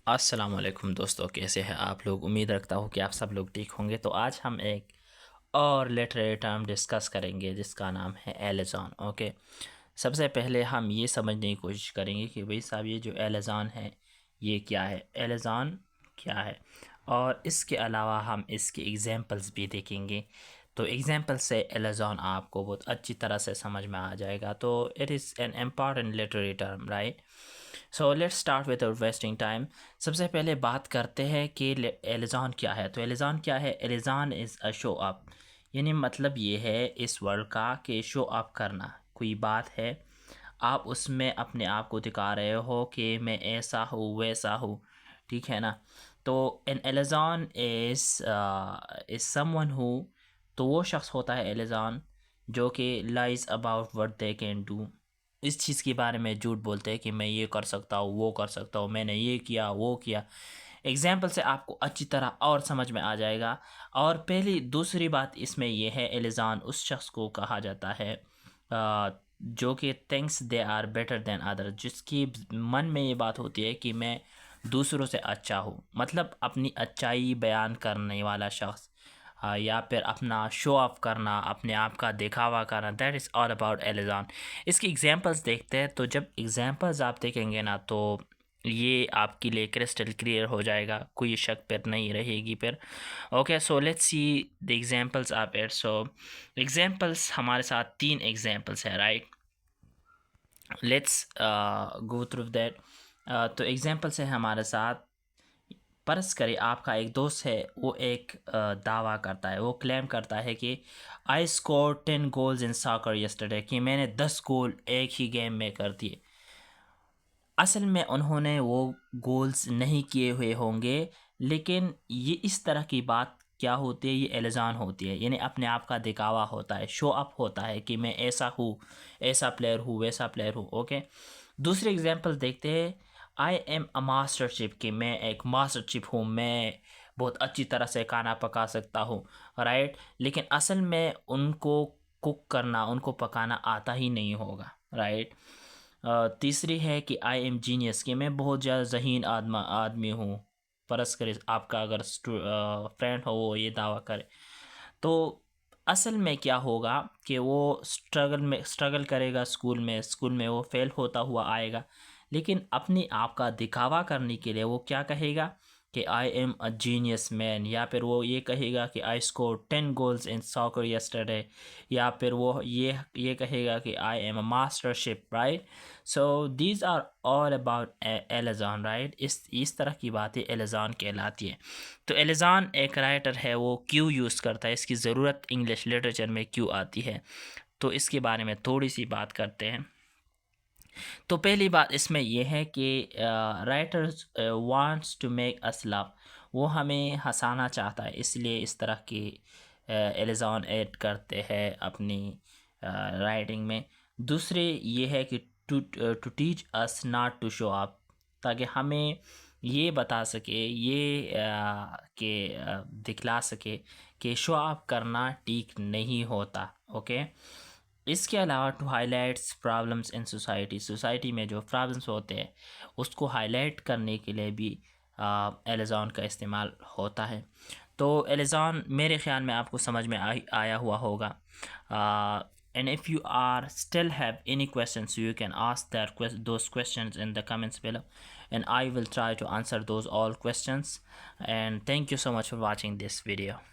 अस्सलामुअलैकुम दोस्तों, कैसे हैं आप लोग। उम्मीद रखता हूँ कि आप सब लोग ठीक होंगे। तो आज हम एक और लिटरेरी टर्म डिस्कस करेंगे जिसका नाम है एलिज़न। ओके, सबसे पहले हम ये समझने की कोशिश करेंगे कि भाई साहब ये जो एलिज़न है ये क्या है, एलिज़न क्या है, और इसके अलावा हम इसके एग्जांपल्स भी देखेंगे। तो एग्जांपल से एलिज़न आपको बहुत अच्छी तरह से समझ में आ जाएगा। तो it is an important literary term, right. So let's start with wasting time. सबसे पहले बात करते हैं कि एलिज़न क्या है। तो एलिज़न क्या है? एलिज़न इज़ अ शो अप, यानी मतलब ये है इस वर्ड का कि शो अप करना। कोई बात है, आप उसमें अपने आप को दिखा रहे हो कि मैं ऐसा हूँ वैसा हूँ, ठीक है ना। तो एन एलिज़न इज़ समवन हु, तो वो शख्स होता है एलिज़न जो कि lies about what they can do, इस चीज़ के बारे में झूठ बोलते हैं कि मैं ये कर सकता हूँ वो कर सकता हूँ, मैंने ये किया वो किया। एग्जाम्पल से आपको अच्छी तरह और समझ में आ जाएगा। और पहली दूसरी बात इसमें यह है, एलिज़ान उस शख्स को कहा जाता है जो कि thinks they are better than other, जिसकी मन में ये बात होती है कि मैं दूसरों से अच्छा हूँ, मतलब अपनी अच्छाई बयान करने वाला शख्स। या फिर अपना शो ऑफ करना, अपने आप का दिखावा करना, दैट इज़ ऑल अबाउट एलिज़ान। इसकी एग्जांपल्स देखते हैं। तो जब एग्जांपल्स आप देखेंगे ना तो ये आपके लिए क्रिस्टल क्लियर हो जाएगा, कोई शक फिर नहीं रहेगी फिर। Okay, so let's see the examples आप एट। सो एग्जांपल्स हमारे साथ 3 एग्जांपल्स है, right. Let's go through that. तो एग्जांपल्स है हमारे साथ। फर्ज करें आपका एक दोस्त है, वो एक दावा करता है, वो क्लेम करता है कि I score 10 goals in soccer yesterday, कि मैंने 10 गोल एक ही गेम में कर दिए। असल में उन्होंने वो गोल्स नहीं किए हुए होंगे, लेकिन ये इस तरह की बात क्या होती है, ये एलिज़ान होती है, यानी अपने आप का दिखावा होता है, शो अप होता है कि मैं ऐसा हूँ, ऐसा प्लेयर हूँ, वैसा प्लेयर हूँ। ओके, दूसरी एग्जांपल देखते हैं। आई एम अ मास्टरशिप, कि मैं एक मास्टरशिप हूँ, मैं बहुत अच्छी तरह से खाना पका सकता हूँ, राइट। लेकिन असल में उनको कुक करना, उनको पकाना आता ही नहीं होगा, राइट। तीसरी है कि आई एम जीनियस, कि मैं बहुत ज़्यादा ज़हीन आदमी हूँ। फ़र्ज़ करें आपका अगर फ्रेंड हो वो ये दावा करे, तो असल में क्या होगा कि वो स्ट्रगल करेगा, स्कूल में वो फेल होता हुआ आएगा, लेकिन अपने आप का दिखावा करने के लिए वो क्या कहेगा कि I am a genius man, या फिर वो ये कहेगा कि I score 10 goals in soccer yesterday, या फिर वो ये कहेगा कि I am a mastership, right. So these are all about illusion, right. इस तरह की बातें एलिज़ान कहलाती है। तो एलिज़ान एक राइटर है, वो क्यों यूज़ करता है, इसकी ज़रूरत इंग्लिश लिटरेचर में क्यों आती है, तो इसके बारे में थोड़ी सी बात करते हैं। तो पहली बात इसमें यह है कि writers wants to make us love, वो हमें हंसाना चाहता है, इसलिए इस तरह की एलिज़ान ऐड करते हैं अपनी राइटिंग में। दूसरे ये है कि to teach us not to show up, ताकि हमें ये बता सके, ये दिखला सके कि शो अप करना ठीक नहीं होता। ओके, इसके अलावा to highlights problems in society में जो प्रॉब्लम्स होते हैं उसको हाईलाइट करने के लिए भी एलिज़ान का इस्तेमाल होता है। तो एलिज़ान मेरे ख़्याल में आपको समझ में आया हुआ होगा। And if you are still have any questions you can ask that those questions in the comments below, and I will try to answer those all questions. And thank you so much for watching this video.